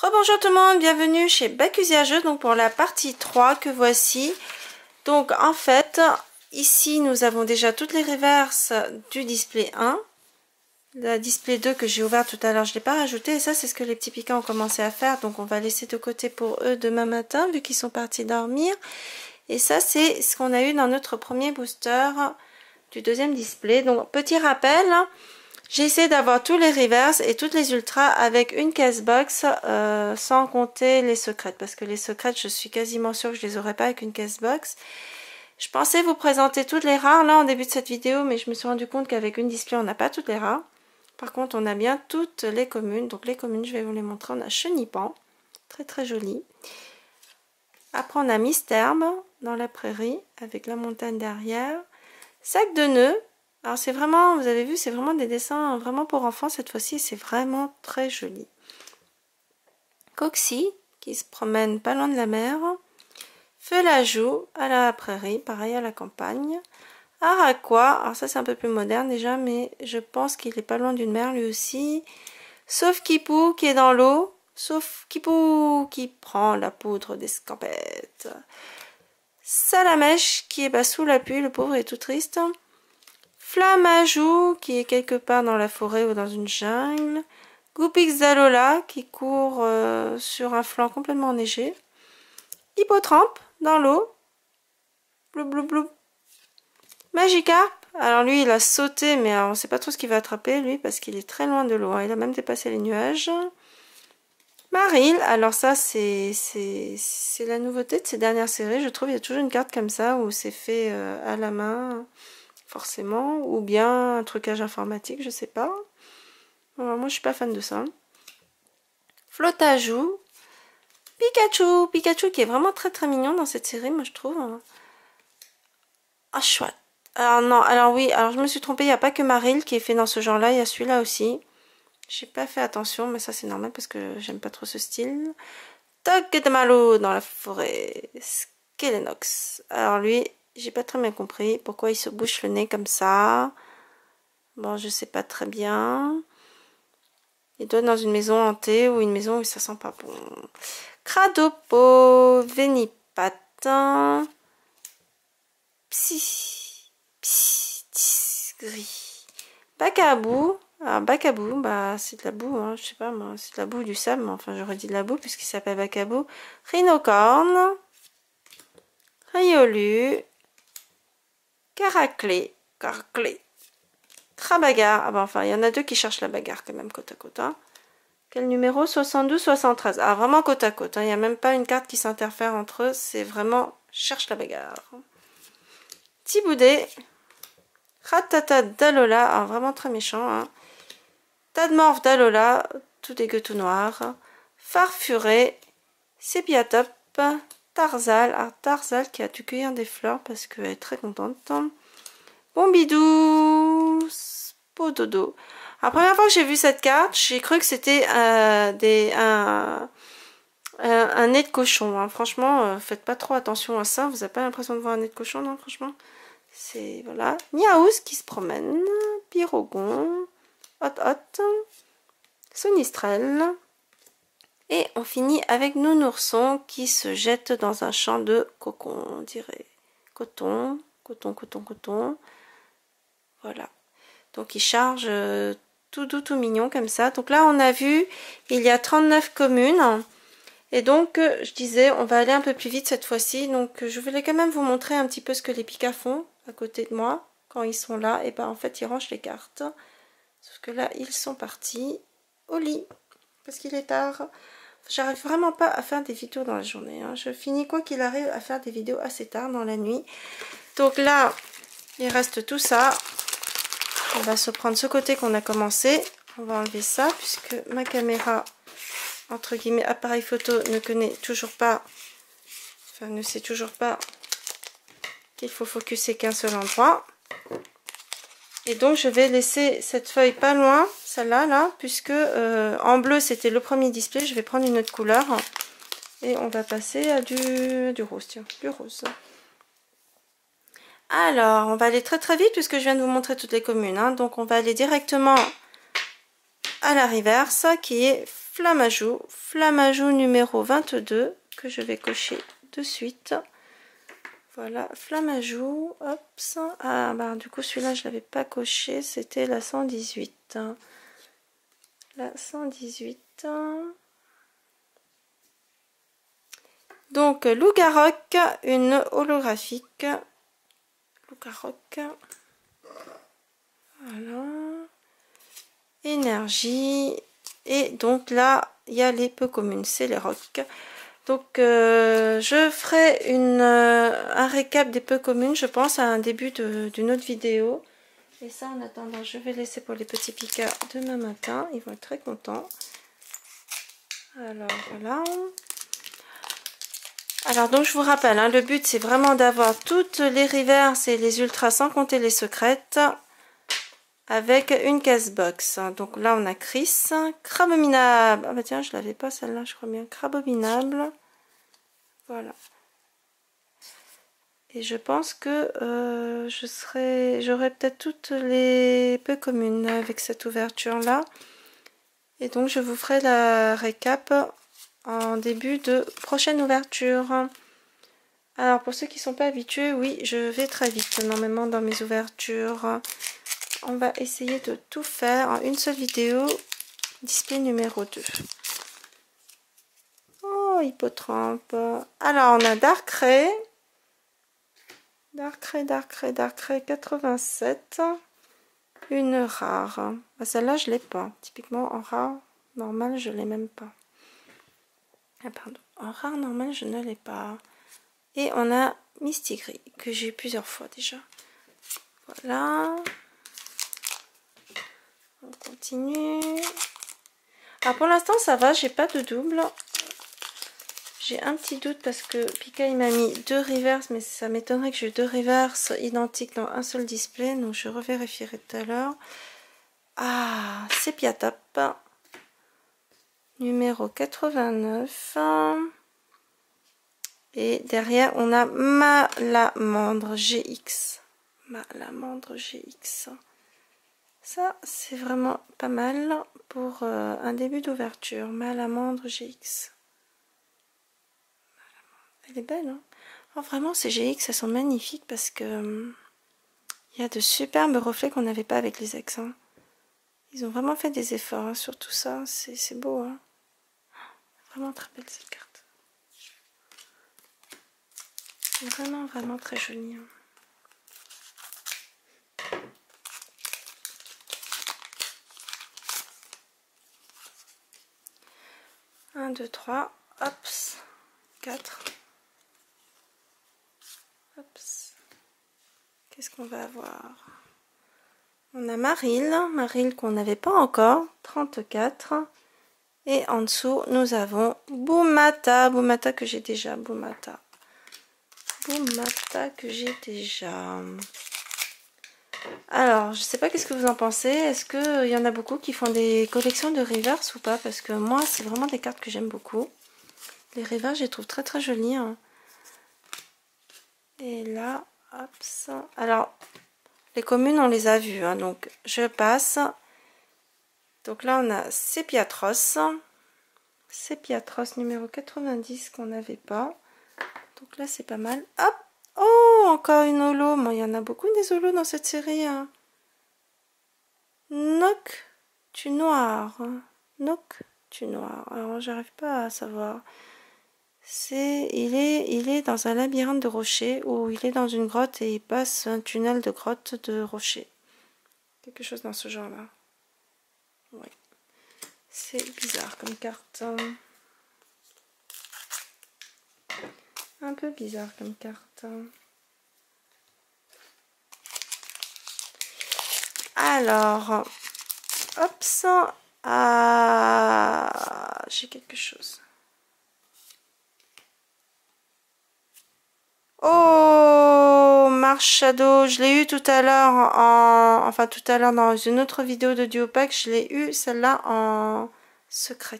Rebonjour tout le monde, bienvenue chez Bacusia Jeux, donc pour la partie 3 que voici. Donc en fait, ici nous avons déjà toutes les reverses du display 1. La display 2 que j'ai ouvert tout à l'heure, je ne l'ai pas rajouté. Et ça, c'est ce que les petits piquants ont commencé à faire. Donc on va laisser de côté pour eux demain matin, vu qu'ils sont partis dormir. Et ça, c'est ce qu'on a eu dans notre premier booster du deuxième display. Donc petit rappel, j'ai essayé d'avoir tous les reverse et toutes les ultras avec une case box, sans compter les secrètes. Parce que les secrètes, je suis quasiment sûre que je les aurais pas avec une case box. Je pensais vous présenter toutes les rares là en début de cette vidéo, mais je me suis rendu compte qu'avec une display, on n'a pas toutes les rares. Par contre, on a bien toutes les communes. Donc les communes, je vais vous les montrer. On a Chenipan, très très joli. Après, on a Misterbe dans la prairie avec la montagne derrière. Sac de nœuds. Alors c'est vraiment, vous avez vu, c'est vraiment des dessins vraiment pour enfants cette fois-ci. C'est vraiment très joli. Coxy qui se promène pas loin de la mer. Feu la joue à la prairie, pareil à la campagne. Araquois, alors ça c'est un peu plus moderne déjà, mais je pense qu'il est pas loin d'une mer lui aussi. Sauf Kipou qui est dans l'eau. Sauf Kipou qui prend la poudre d'escampette. Salamèche qui est bas sous la pluie, le pauvre est tout triste. Flamajou qui est quelque part dans la forêt ou dans une jungle. Goupix Zalola qui court sur un flanc complètement enneigé. Hippotrampe dans l'eau. Blou blou blou. Magikarp, alors lui il a sauté, mais on ne sait pas trop ce qu'il va attraper lui parce qu'il est très loin de l'eau, hein. Il a même dépassé les nuages. Maril, alors ça c'est la nouveauté de ces dernières séries, je trouve. Il y a toujours une carte comme ça où c'est fait à la main, forcément, ou bien un trucage informatique, je sais pas. Alors, moi je suis pas fan de ça. Flotajou, Pikachu qui est vraiment très très mignon dans cette série, moi je trouve. Ah, chouette. Alors non, alors oui, alors je me suis trompée, il n'y a pas que Maril qui est fait dans ce genre-là, il y a celui-là aussi. J'ai pas fait attention, mais ça c'est normal parce que j'aime pas trop ce style. Togedemaru dans la forêt. Skelenox. Alors lui, j'ai pas très bien compris pourquoi il se bouche le nez comme ça. Bon, je sais pas très bien. Il doit être dans une maison hantée ou une maison où ça sent pas bon. Cradopo, Vénipatin. Gris. Bacabou. Alors Bacabou, bah c'est de la boue, hein, je sais pas moi, c'est de la boue ou du sable, mais enfin j'aurais dit de la boue puisqu'il s'appelle Bacabou. Rhinocorne. Riolu. Caraclé. Trabagarre. Ah bah enfin il y en a deux qui cherchent la bagarre quand même côte à côte. Hein. Quel numéro? 72, 73. Ah vraiment côte à côte, hein. Il n'y a même pas une carte qui s'interfère entre eux, c'est vraiment cherche la bagarre. Tiboudet. Ratata d'Alola, ah, vraiment très méchant. Hein. Tadmorph d'Alola, tout dégueu tout noir. Farfuré. Sépiatop. Tarzal. Ah, Tarzal qui a dû cueillir des fleurs parce qu'elle est très contente. Bombidou. Pododo. La première fois que j'ai vu cette carte, j'ai cru que c'était un nez de cochon. Hein. Franchement, faites pas trop attention à ça. Vous n'avez pas l'impression de voir un nez de cochon, non, franchement. C'est, voilà. Niaouz qui se promène. Pyrogon. Hot. Sonistrel. Et on finit avec Nounourson qui se jette dans un champ de cocon, on dirait. Coton. Voilà. Donc il charge tout doux, tout mignon comme ça. Donc là on a vu, il y a 39 communes. Et donc je disais, on va aller un peu plus vite cette fois-ci. Donc je voulais quand même vous montrer un petit peu ce que les Pika font à côté de moi. Quand ils sont là, et ben en fait ils rangent les cartes. Sauf que là ils sont partis au lit. Parce qu'il est tard. J'arrive vraiment pas à faire des vidéos dans la journée. Hein. Je finis quoi qu'il arrive à faire des vidéos assez tard dans la nuit. Donc là, il reste tout ça. On va se prendre ce côté qu'on a commencé. On va enlever ça puisque ma caméra, entre guillemets, appareil photo ne connaît toujours pas, enfin ne sait toujours pas qu'il faut focuser qu'un seul endroit. Et donc je vais laisser cette feuille pas loin, celle-là, là, puisque en bleu c'était le premier display. Je vais prendre une autre couleur et on va passer à du rose, tiens, du rose. Alors, on va aller très très vite puisque je viens de vous montrer toutes les communes. Hein. Donc on va aller directement à la reverse qui est flamme à joue numéro 22 que je vais cocher de suite. Voilà, flamme à joue, hop, ah bah du coup celui-là je l'avais pas coché, c'était la 118. La 118. Donc Lougaroc, une holographique. Lougaroc. Voilà. Énergie. Et donc là, il y a les peu communes, c'est les rocs. Donc je ferai un récap des peu communes, je pense, à un début d'une autre vidéo. Et ça, en attendant, je vais laisser pour les petits piqueurs demain matin. Ils vont être très contents. Alors, voilà. Alors, donc, je vous rappelle, hein, le but, c'est vraiment d'avoir toutes les reverses et les ultras, sans compter les secrètes, avec une case box. Donc là, on a Chris. Crabominable. Ah bah tiens, je l'avais pas, celle-là, je crois bien. Crabominable. Voilà. Et je pense que j'aurai peut-être toutes les peu communes avec cette ouverture-là. Et donc, je vous ferai la récap en début de prochaine ouverture. Alors, pour ceux qui ne sont pas habitués, oui, je vais très vite normalement dans mes ouvertures. On va essayer de tout faire en une seule vidéo. Display numéro 2. Oh, Hippotrampe. Alors, on a Darkrai. Darkrai 87. Une rare. Ah, celle-là, je l'ai pas. Typiquement, en rare normal, je l'ai même pas. Ah, pardon. En rare normal, je ne l'ai pas. Et on a Mistigris, que j'ai eu plusieurs fois déjà. Voilà. On continue. Alors, pour l'instant, ça va. J'ai pas de double. J'ai un petit doute parce que Pika il m'a mis 2 reverses, mais ça m'étonnerait que j'ai 2 reverses identiques dans un seul display, donc je revérifierai tout à l'heure. Ah, Sepiatop numéro 89. Et derrière on a Malamandre GX. Malamandre GX. Ça c'est vraiment pas mal pour un début d'ouverture. Malamandre GX. Elle est belle, hein? Oh, vraiment, ces GX, elles sont magnifiques parce que il y a de superbes reflets qu'on n'avait pas avec les ex. Hein. Ils ont vraiment fait des efforts hein, sur tout ça. C'est beau. Hein. Vraiment très belle cette carte. Vraiment, vraiment très jolie. Hein. 1, 2, 3. Hops. 4. Hops. Qu'est-ce qu'on va avoir? On a Maril qu'on n'avait pas encore, 34. Et en dessous, nous avons Boumata que j'ai déjà, Boumata que j'ai déjà. Alors, je sais pas qu'est-ce que vous en pensez. Est-ce qu'il y en a beaucoup qui font des collections de reverse ou pas? Parce que moi, c'est vraiment des cartes que j'aime beaucoup. Les reverse, je les trouve très très jolies. Hein. Et là, hop, ça. Alors, les communes, on les a vues. Hein, donc, je passe. Donc là, on a Sepiatros. Sepiatros numéro 90 qu'on n'avait pas. Donc là, c'est pas mal. Hop! Oh, encore une holo. Moi, il y en a beaucoup des holos dans cette série. Hein. Noctunoir. Noctunoir. Alors, j'arrive pas à savoir. Il est dans un labyrinthe de rochers où il est dans une grotte et il passe un tunnel de grotte de rochers. Quelque chose dans ce genre-là. Oui. C'est bizarre comme carte. Un peu bizarre comme carte. Alors, hop, ça. Ah, j'ai quelque chose. Oh, Mars Shadow, je l'ai eu tout à l'heure enfin tout à l'heure dans une autre vidéo de Duopack, je l'ai eu celle-là en secret.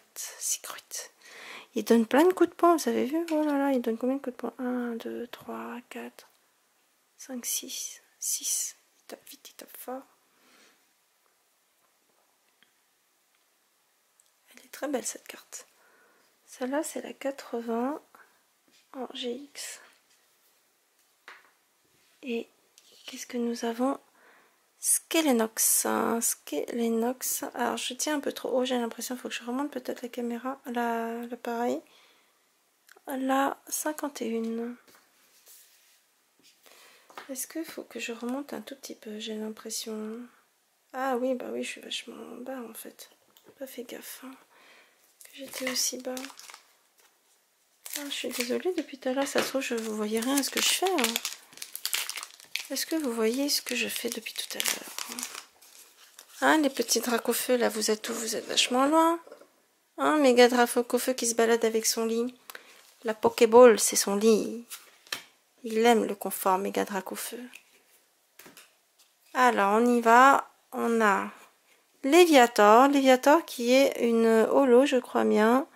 Il donne plein de coups de poing, vous avez vu? Oh là là, il donne combien de coups de poing? 1, 2, 3, 4, 5, 6. 6. Il tape vite, il tape fort. Elle est très belle cette carte. Celle-là, c'est la 80 en GX. Et qu'est-ce que nous avons? Skelenox. Skelenox. Alors, je tiens un peu trop haut, j'ai l'impression. Il faut que je remonte peut-être la caméra, l'appareil. La 51. Est-ce qu'il faut que je remonte un tout petit peu? J'ai l'impression. Ah oui, bah oui, je suis vachement bas en fait. Pas fait gaffe hein, que j'étais aussi bas. Ah, je suis désolée, depuis tout à l'heure, ça se trouve, je vous voyez rien à ce que je fais. Hein. Est-ce que vous voyez ce que je fais depuis tout à l'heure? Hein, les petits dracofeux, là, vous êtes où? Vous êtes vachement loin. Hein, méga dracofeu qui se balade avec son lit. La Pokéball, c'est son lit. Il aime le confort, méga dracofeu. Alors, on y va. On a Léviator. Léviator qui est une holo, je crois bien.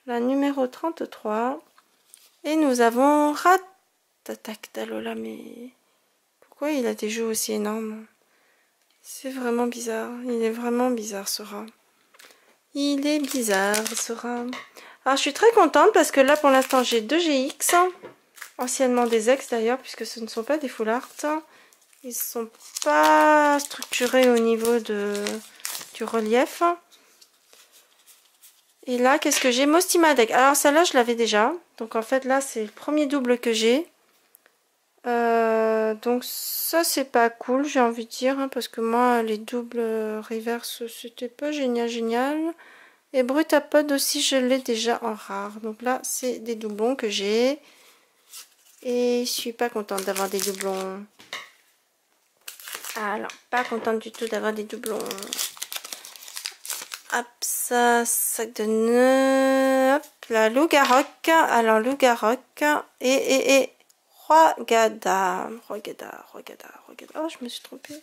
La numéro 33. Et nous avons Ratatak Dalola, mais pourquoi il a des joues aussi énormes? C'est vraiment bizarre. Il est vraiment bizarre ce rat. Il est bizarre ce rat. Alors je suis très contente parce que là pour l'instant j'ai 2 GX. Anciennement des ex d'ailleurs, puisque ce ne sont pas des full art. Ils ne sont pas structurés au niveau du relief. Et là, qu'est-ce que j'ai? Mostimadec. Alors celle-là, je l'avais déjà. Donc en fait, là, c'est le premier double que j'ai. Donc ça, c'est pas cool, j'ai envie de dire. Hein, parce que moi, les doubles reverse, c'était pas génial. Et Brutapod aussi, je l'ai déjà en rare. Donc là, c'est des doublons que j'ai. Et je suis pas contente d'avoir des doublons. Alors, pas contente du tout d'avoir des doublons. Hop, ça, sac de nœuds. Hop, la Lougaroc. Alors, Lougaroc. Et Roigada. Roigada. Oh, je me suis trompée.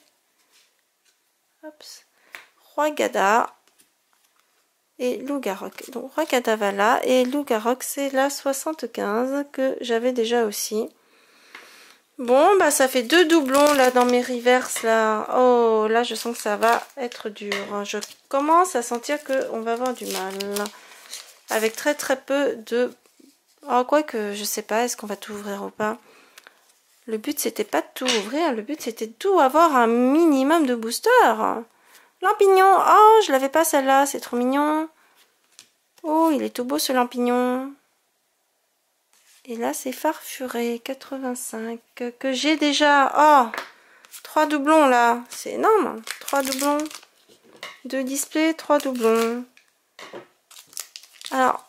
Hop. Roigada. Et Lougaroc. Donc, Roigada va là. Et Lougaroc, c'est la 75 que j'avais déjà aussi. Bon, bah ça fait 2 doublons là dans mes reverses là. Oh, là je sens que ça va être dur. Je commence à sentir qu'on va avoir du mal. Avec très peu de... Oh, quoique, je sais pas, est-ce qu'on va tout ouvrir ou pas? Le but c'était pas de tout ouvrir, le but c'était de tout avoir un minimum de boosters. Lampignon, oh je l'avais pas celle-là, c'est trop mignon. Oh, il est tout beau ce lampignon. Et là, c'est Farfuré 85 que j'ai déjà. Oh, 3 doublons là. C'est énorme. 3 doublons. 2 displays, 3 doublons. Alors,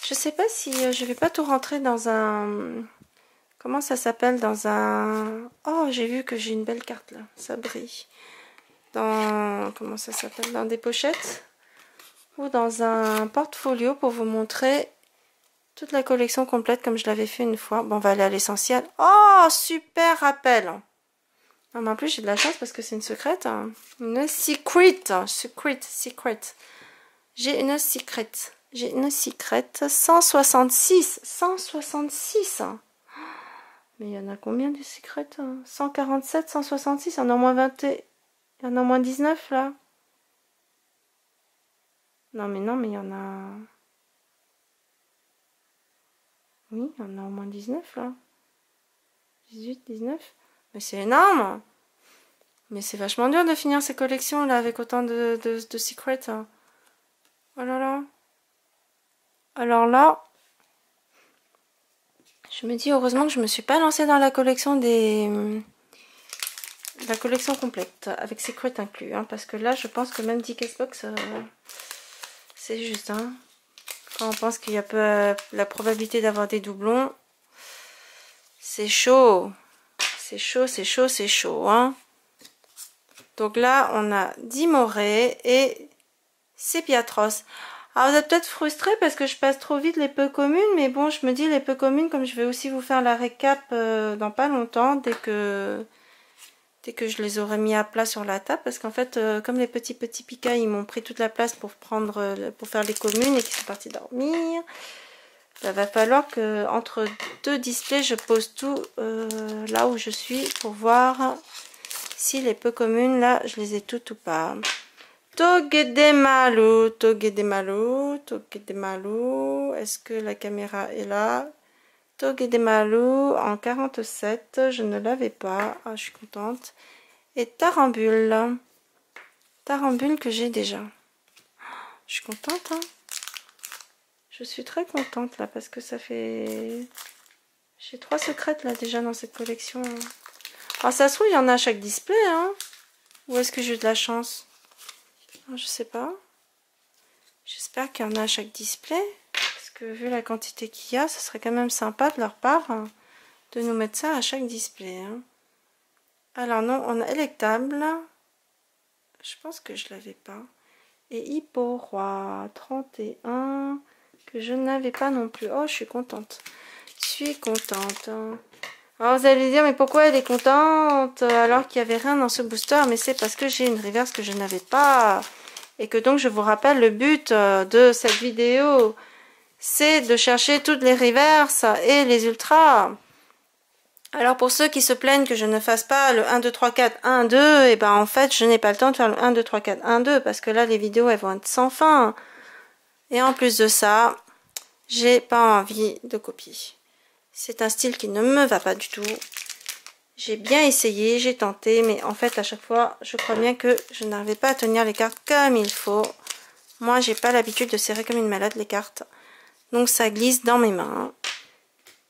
je sais pas si je vais pas tout rentrer dans un... Comment ça s'appelle? Dans un... Oh, j'ai vu que j'ai une belle carte là. Ça brille. Dans... Comment ça s'appelle? Dans des pochettes. Ou dans un portfolio pour vous montrer... toute la collection complète comme je l'avais fait une fois. Bon, on va aller à l'essentiel. Oh, super rappel. Non, mais en plus, j'ai de la chance parce que c'est une secrète. Hein. Une secret. Secret. J'ai une secret. J'ai une secret. 166. 166. Mais il y en a combien des secrets? 147, 166. Il y en a au moins 20. Il y en a au moins 19 là. Non, mais il y en a... Oui, il y en a au moins 19 là. 18, 19. Mais c'est énorme. Mais c'est vachement dur de finir ces collections là avec autant de secrets. Hein. Oh là là. Alors là, je me dis heureusement que je me suis pas lancée dans la collection la collection complète avec secrets inclus. Hein, parce que là, je pense que même 10 cashbox, c'est juste. Hein. Quand on pense qu'il y a peu la probabilité d'avoir des doublons, c'est chaud. C'est chaud. Hein. Donc là, on a Dimoré et Sépiatros. Alors, vous êtes peut-être frustrés parce que je passe trop vite les peu communes. Mais bon, je me dis les peu communes, comme je vais aussi vous faire la récap dans pas longtemps, dès que je les aurai mis à plat sur la table. Parce qu'en fait, comme les petits pika, ils m'ont pris toute la place pour faire les communes et qu'ils sont partis dormir. Il va falloir que entre 2 displays, je pose tout là où je suis pour voir si les peu communes, là, je les ai toutes ou pas. Togedemaru, Togedemaru, Togedemaru. Est-ce que la caméra est là? Togedemaru en 47, je ne l'avais pas. Ah, je suis contente. Et Tarambule. Tarambule que j'ai déjà. Je suis contente, hein. Je suis très contente là parce que ça fait... J'ai 3 secrètes là déjà dans cette collection. Alors ça se trouve, il y en a à chaque display, hein. Ou est-ce que j'ai eu de la chance? Je sais pas. J'espère qu'il y en a à chaque display. Parce que vu la quantité qu'il y a, ce serait quand même sympa de leur part de nous mettre ça à chaque display. Hein. Alors non, on a électable. Je pense que je l'avais pas. Et Hippo Roi 31 que je n'avais pas non plus. Oh, je suis contente. Je suis contente. Alors vous allez dire, mais pourquoi elle est contente alors qu'il n'y avait rien dans ce booster? Mais c'est parce que j'ai une reverse que je n'avais pas. Et que donc je vous rappelle, le but de cette vidéo, c'est de chercher toutes les reverses et les ultras. Alors pour ceux qui se plaignent que je ne fasse pas le 1, 2, 3, 4, 1, 2, et ben en fait je n'ai pas le temps de faire le 1, 2, 3, 4, 1, 2 parce que là les vidéos elles vont être sans fin. Et en plus de ça, j'ai pas envie de copier. C'est un style qui ne me va pas du tout. J'ai bien essayé, j'ai tenté, mais en fait à chaque fois je crois bien que je n'arrivais pas à tenir les cartes comme il faut. Moi j'ai pas l'habitude de serrer comme une malade les cartes. Donc ça glisse dans mes mains.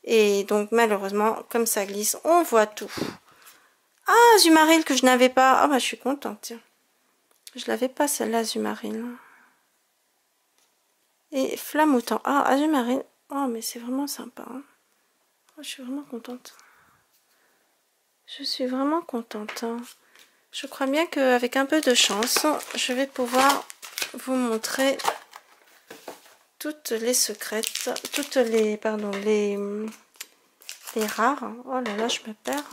Et donc malheureusement, comme ça glisse, on voit tout. Ah, Azumarill que je n'avais pas. Ah bah je suis contente, tiens. Je l'avais pas celle-là, Azumarill. Et Flamoutant. Ah, Azumarill. Oh mais c'est vraiment sympa. Hein. Oh, je suis vraiment contente. Je suis vraiment contente. Hein. Je crois bien qu'avec un peu de chance, je vais pouvoir vous montrer toutes les secrètes, toutes les, pardon, les rares. Oh là là, je me perds.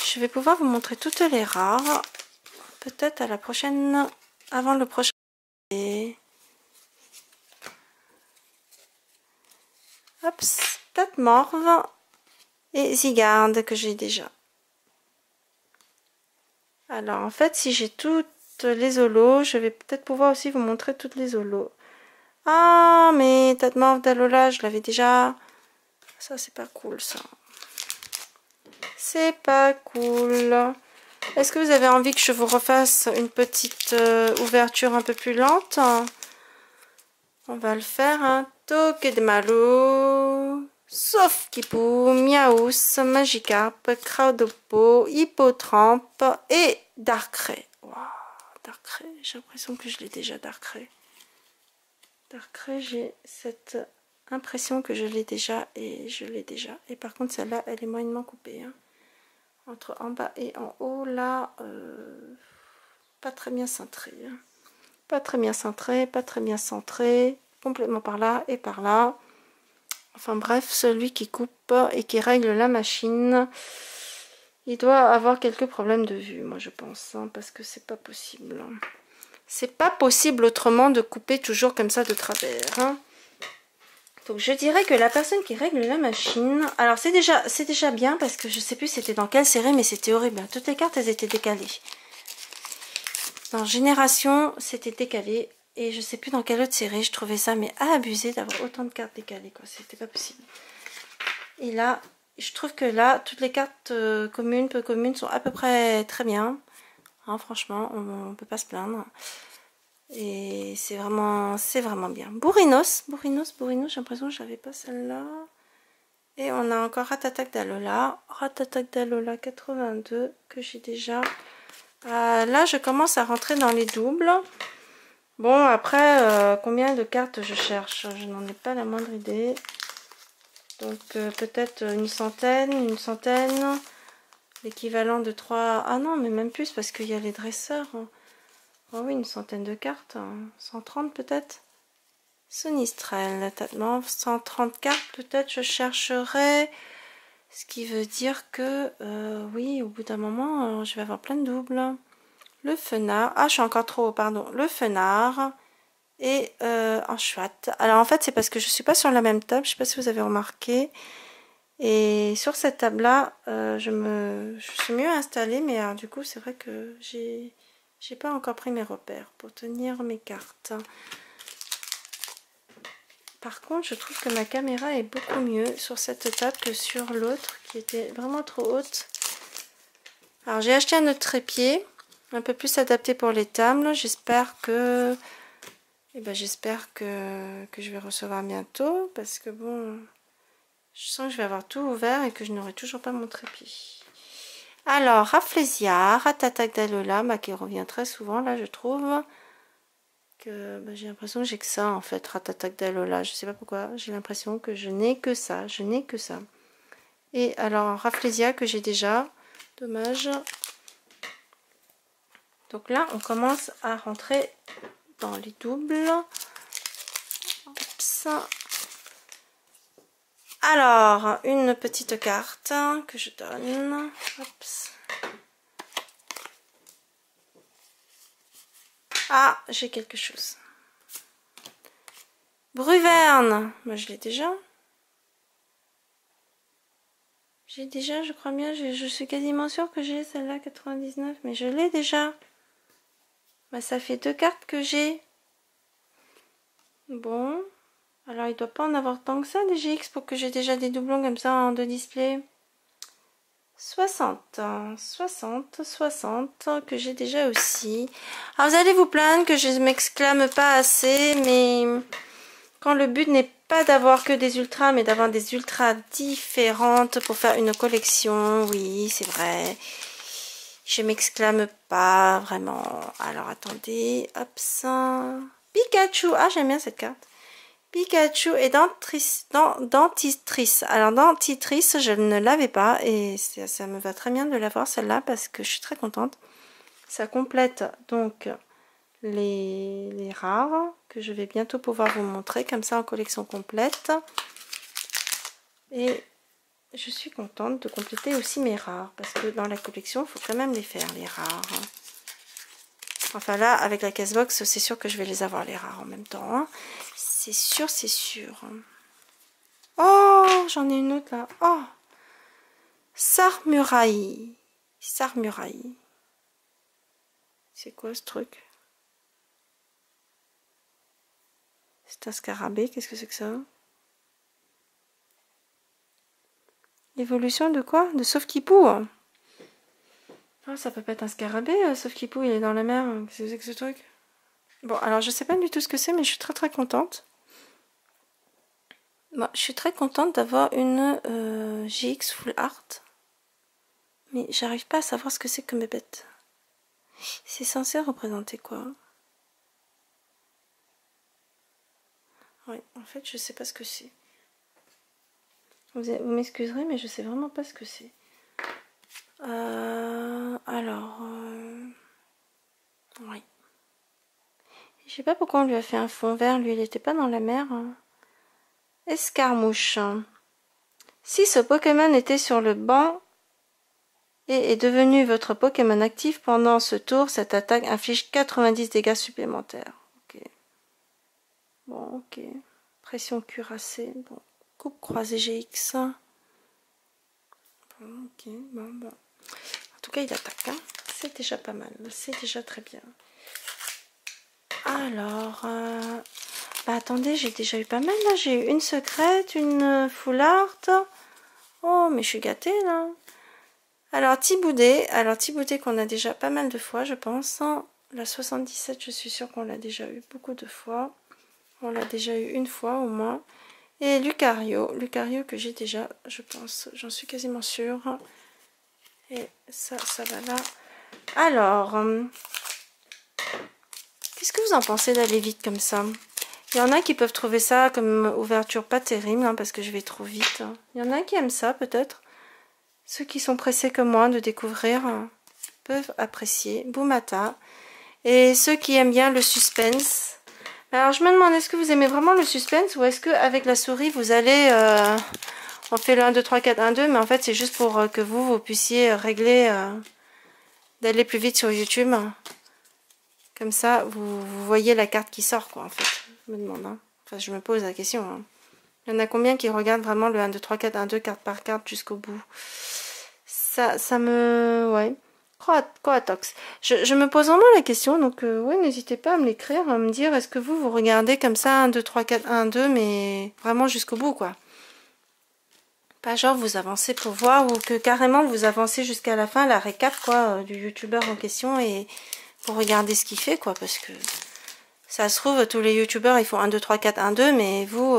Je vais pouvoir vous montrer toutes les rares. Peut-être à la prochaine, avant le prochain. Hop, Tatmorve et Zygarde que j'ai déjà. Alors en fait, si j'ai toutes les holos, je vais peut-être pouvoir aussi vous montrer toutes les holos. Ah, mais Tatmorve d'Alola, je l'avais déjà. Ça, c'est pas cool, ça. C'est pas cool. Est-ce que vous avez envie que je vous refasse une petite ouverture un peu plus lente? On va le faire. Hein. Togedemaru, Sauf Kipu, Miaus, Magikarp, Crowdopo, Hippotramp et Darkrai. Wow, Darkrai, j'ai l'impression que je l'ai déjà Darkrai. Darkrai, j'ai cette impression que je l'ai déjà et je l'ai déjà. Et par contre, celle-là, elle est moyennement coupée. Hein. Entre en bas et en haut, là, pas très bien centré. Hein. Pas très bien centré, pas très bien centré. Complètement par là et par là. Enfin bref, celui qui coupe et qui règle la machine, il doit avoir quelques problèmes de vue, moi je pense. Hein, parce que c'est pas possible. C'est pas possible autrement de couper toujours comme ça de travers. Hein. Donc je dirais que la personne qui règle la machine... Alors c'est déjà bien parce que je sais plus c'était dans quelle série mais c'était horrible. Toutes les cartes elles étaient décalées. Dans Génération c'était décalé. Et je sais plus dans quelle autre série je trouvais ça mais abusé d'avoir autant de cartes décalées. Quoi. C'était pas possible. Et là je trouve que là toutes les cartes communes, peu communes sont à peu près très bien. Hein, franchement on peut pas se plaindre. Et c'est vraiment bien. Bourrinos, j'ai l'impression que je n'avais pas celle-là. Et on a encore Ratatak d'Alola. Ratatak d'Alola 82 que j'ai déjà. Là, je commence à rentrer dans les doubles. Bon, après, combien de cartes je cherche? Je n'en ai pas la moindre idée. Donc, peut-être une centaine. L'équivalent de 3... Ah non, mais même plus parce qu'il y a les dresseurs. Oh oui, une centaine de cartes, 130 peut-être. Sonistrel, tellement 130 cartes, peut-être je chercherai. Ce qui veut dire que, oui, au bout d'un moment, je vais avoir plein de doubles. Le Fenard, ah je suis encore trop haut, pardon. Le Fenard et un chouette. Alors en fait, c'est parce que je suis pas sur la même table, je sais pas si vous avez remarqué. Et sur cette table-là, je suis mieux installée, mais alors, du coup, c'est vrai que j'ai J'ai pas encore pris mes repères pour tenir mes cartes. Par contre, je trouve que ma caméra est beaucoup mieux sur cette table que sur l'autre qui était vraiment trop haute. Alors j'ai acheté un autre trépied, un peu plus adapté pour les tables. J'espère que, j'espère que je vais recevoir bientôt, parce que bon, je sens que je vais avoir tout ouvert et que je n'aurai toujours pas mon trépied. Alors Rafflesia, Ratata Gdalola, qui revient très souvent là, je trouve. Que j'ai l'impression que j'ai que ça en fait, Ratata Gdalola. Je sais pas pourquoi, j'ai l'impression que je n'ai que ça, je n'ai que ça. Et alors Rafflesia que j'ai déjà, dommage. Donc là, on commence à rentrer dans les doubles. Oups. Alors, une petite carte que je donne. Oups. Ah, j'ai quelque chose. Bruverne. Moi, je l'ai déjà. J'ai déjà, je crois bien. Je suis quasiment sûre que j'ai celle-là, 99. Mais je l'ai déjà. Bah, ça fait 2 cartes que j'ai. Bon. Alors, il doit pas en avoir tant que ça, des GX, pour que j'ai déjà des doublons comme ça en 2 displays. 60, que j'ai déjà aussi. Alors, vous allez vous plaindre que je ne m'exclame pas assez, mais quand le but n'est pas d'avoir que des ultras, mais d'avoir des ultras différentes pour faire une collection, oui, c'est vrai. Je m'exclame pas vraiment. Alors, attendez, hop, ça. Pikachu, ah, j'aime bien cette carte. Pikachu et Dentitrice. Alors Dentitrice, je ne l'avais pas et ça me va très bien de l'avoir celle-là parce que je suis très contente. Ça complète donc les rares que je vais bientôt pouvoir vous montrer comme ça en collection complète. Et je suis contente de compléter aussi mes rares parce que dans la collection, il faut quand même les faire les rares. Enfin là, avec la cashbox, c'est sûr que je vais les avoir les rares en même temps. Hein. C'est sûr, c'est sûr. Oh, j'en ai une autre là. Oh, Sarmuraï. Sarmuraï. C'est quoi ce truc? C'est un scarabée. Qu'est-ce que c'est que ça? Évolution de quoi? De Sauf-Kipou. Oh, ça peut pas être un scarabée. Sauf-Kipou, il est dans la mer. Qu'est-ce que c'est que ce truc? Bon, alors je sais pas du tout ce que c'est, mais je suis très très contente. Bon, je suis très contente d'avoir une GX Full Art. Mais j'arrive pas à savoir ce que c'est que mes bêtes. C'est censé représenter quoi? Oui, en fait, je sais pas ce que c'est. Vous m'excuserez, mais je sais vraiment pas ce que c'est. Oui. Je sais pas pourquoi on lui a fait un fond vert. Lui, il n'était pas dans la mer. Escarmouche. Si ce Pokémon était sur le banc et est devenu votre Pokémon actif pendant ce tour, cette attaque inflige 90 dégâts supplémentaires. Ok. Bon, ok. Pression cuirassée. Bon. Coupe croisée GX. Bon, ok. Bon. En tout cas, il attaque. Hein. C'est déjà pas mal. C'est déjà très bien. Alors... Bah attendez, j'ai déjà eu pas mal là. J'ai eu une secrète, une full art. Oh, mais je suis gâtée là. Alors Thiboudet qu'on a déjà pas mal de fois, je pense. La 77, je suis sûre qu'on l'a déjà eu beaucoup de fois. On l'a déjà eu une fois au moins. Et Lucario que j'ai déjà, je pense. J'en suis quasiment sûre. Et ça va là. Alors, qu'est-ce que vous en pensez d'aller vite comme ça? Il y en a qui peuvent trouver ça comme ouverture pas terrible, hein, parce que je vais trop vite. Il y en a qui aiment ça, peut-être. Ceux qui sont pressés comme moi de découvrir peuvent apprécier. Boumata. Et ceux qui aiment bien le suspense. Alors, je me demande, est-ce que vous aimez vraiment le suspense ou est-ce qu'avec la souris, vous allez... on fait le 1, 2, 3, 4, 1, 2, mais en fait, c'est juste pour que vous puissiez régler d'aller plus vite sur YouTube. Comme ça, vous voyez la carte qui sort, quoi, en fait. Je me demande, hein. Enfin, je me pose la question, hein. Il y en a combien qui regardent vraiment le 1, 2, 3, 4, 1, 2, carte par carte jusqu'au bout? Ça me... Ouais. Coatox. Je me pose vraiment la question, donc oui, n'hésitez pas à me l'écrire, à me dire est-ce que vous regardez comme ça 1, 2, 3, 4, 1, 2, mais vraiment jusqu'au bout, quoi. Pas genre vous avancez pour voir, ou que carrément vous avancez jusqu'à la fin, la récap, quoi, du youtubeur en question, et pour regarder ce qu'il fait, quoi, parce que ça se trouve, tous les youtubeurs, ils font 1, 2, 3, 4, 1, 2, mais vous...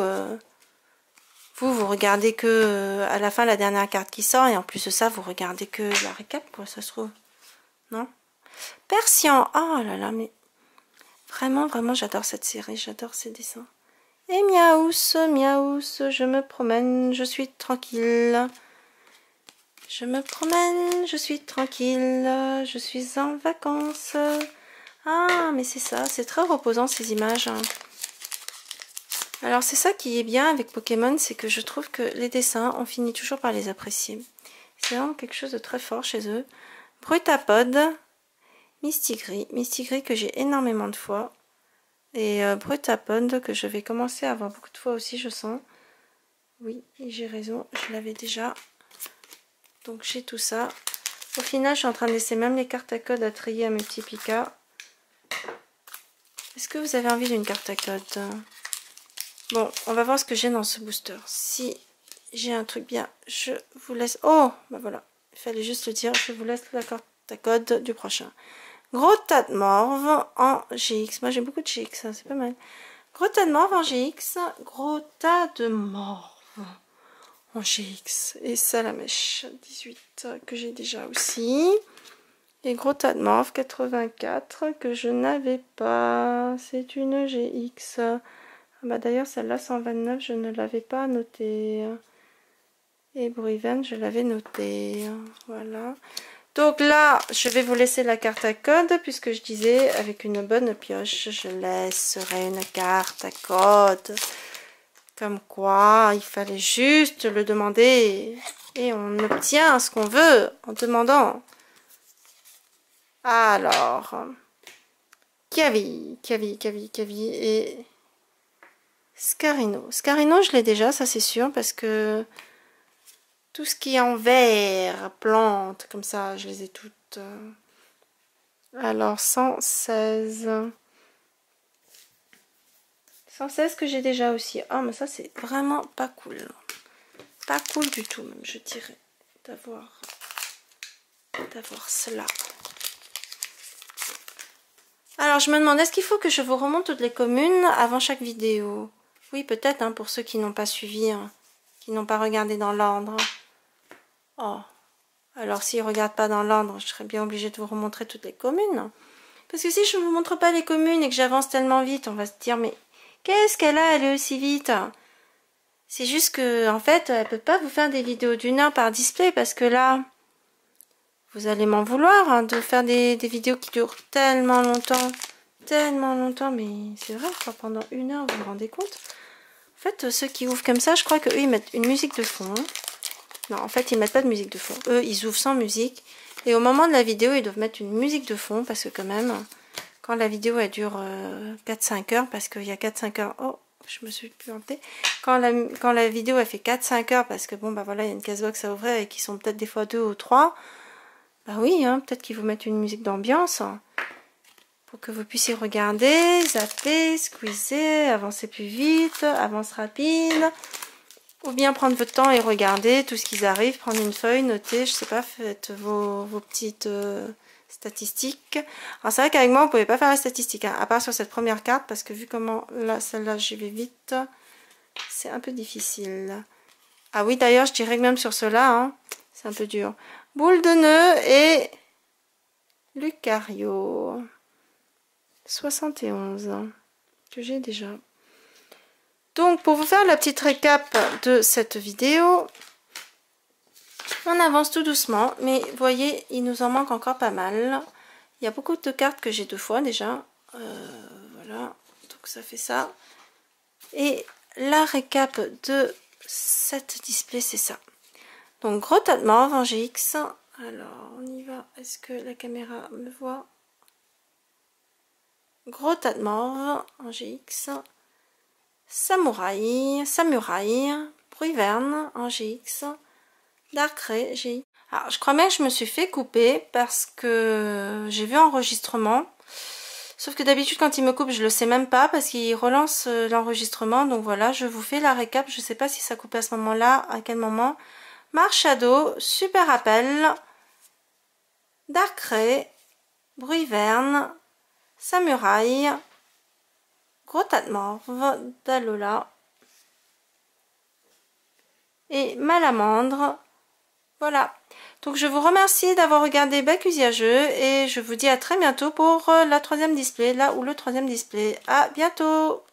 vous regardez que à la fin la dernière carte qui sort, et en plus de ça vous regardez que la récap, quoi, ça se trouve, non? Persian, oh là là, mais vraiment j'adore cette série, j'adore ces dessins. Et Miaous, je me promène, je suis tranquille. Je me promène, je suis tranquille, je suis en vacances. Ah, mais c'est ça, c'est très reposant ces images. Alors c'est ça qui est bien avec Pokémon, c'est que je trouve que les dessins, on finit toujours par les apprécier. C'est vraiment quelque chose de très fort chez eux. Brutapod, Mistigris que j'ai énormément de fois. Et Brutapod que je vais commencer à avoir beaucoup de fois aussi, je sens. Oui, j'ai raison, je l'avais déjà. Donc j'ai tout ça. Au final, je suis en train de laisser même les cartes à code à trier à mes petits Pika. Est-ce que vous avez envie d'une carte à code? Bon, on va voir ce que j'ai dans ce booster. Si j'ai un truc bien, je vous laisse... Oh, bah voilà, il fallait juste le dire. Je vous laisse la carte à code du prochain. Gros tas de morve en GX. Moi, j'ai beaucoup de GX, hein, c'est pas mal. Gros tas de morve en GX. Gros tas de morve en GX. Et ça, la mèche 18 que j'ai déjà aussi. Et gros tas de morve 84 que je n'avais pas. C'est une GX. Bah d'ailleurs celle-là 129 je ne l'avais pas notée, et Bruiven je l'avais notée, voilà. Donc là je vais vous laisser la carte à code, puisque je disais avec une bonne pioche je laisserai une carte à code, comme quoi il fallait juste le demander et on obtient ce qu'on veut en demandant. Alors Kavi et Scarino. Scarino, je l'ai déjà, ça c'est sûr, parce que tout ce qui est en vert, plantes, comme ça, je les ai toutes. Alors, 116. 116 que j'ai déjà aussi. Oh, mais ça, c'est vraiment pas cool. Pas cool du tout, même, je dirais, d'avoir cela. Alors, je me demande, est-ce qu'il faut que je vous remonte toutes les communes avant chaque vidéo? Oui, peut-être, hein, pour ceux qui n'ont pas suivi, hein, qui n'ont pas regardé dans l'ordre. Oh, alors s'ils ne regardent pas dans l'ordre, je serais bien obligée de vous remontrer toutes les communes. Parce que si je ne vous montre pas les communes et que j'avance tellement vite, on va se dire, mais qu'est-ce qu'elle a, elle est aussi vite? C'est juste que, en fait, elle peut pas vous faire des vidéos d'1 heure par display, parce que là, vous allez m'en vouloir, hein, de faire des vidéos qui durent tellement longtemps, mais c'est vrai, quoi, pendant 1 heure, vous vous rendez compte? En fait, ceux qui ouvrent comme ça, je crois qu'eux, ils mettent une musique de fond. Non, en fait, ils mettent pas de musique de fond. Eux, ils ouvrent sans musique. Et au moment de la vidéo, ils doivent mettre une musique de fond, parce que quand même, quand la vidéo, elle dure 4-5 heures, parce qu'il y a 4-5 heures... Oh, je me suis plantée. Quand la vidéo, elle fait 4-5 heures, parce que bon, bah voilà, il y a une case-box à ouvrir, et qui sont peut-être des fois 2 ou 3. Bah oui, hein, peut-être qu'ils vous mettent une musique d'ambiance, pour que vous puissiez regarder, zapper, squeezer, avancer plus vite, avance rapide... Ou bien prendre votre temps et regarder tout ce qui arrive, prendre une feuille, noter, je sais pas, faites vos petites statistiques. Alors c'est vrai qu'avec moi, vous pouvez pas faire la statistique, hein, à part sur cette première carte, parce que vu comment là, celle-là, j'y vais vite, c'est un peu difficile. Ah oui, d'ailleurs, je dirais que même sur cela, hein, c'est un peu dur. Boule de nœud et Lucario. 71, que j'ai déjà. Donc, pour vous faire la petite récap de cette vidéo, on avance tout doucement, mais vous voyez, il nous en manque encore pas mal. Il y a beaucoup de cartes que j'ai 2 fois déjà. Voilà, donc ça fait ça. Et la récap de cette display, c'est ça. Donc, gros tas de morve en GX. Alors, on y va. Est-ce que la caméra me voit? Gros tas de morve en GX. Samouraï, Bruiverne en GX, Darkrai, j'ai... Alors, je crois bien que je me suis fait couper parce que j'ai vu enregistrement. Sauf que d'habitude, quand il me coupe, je le sais même pas parce qu'il relance l'enregistrement. Donc voilà, je vous fais la récap. Je sais pas si ça coupe à ce moment-là, à quel moment. Marshadow, Super Appel, Darkrai, Bruyverne, Samouraï, Gros Morve, Dalola et Malamandre. Voilà. Donc je vous remercie d'avoir regardé Bec Usageux et je vous dis à très bientôt pour la troisième display, là où le troisième display. À bientôt!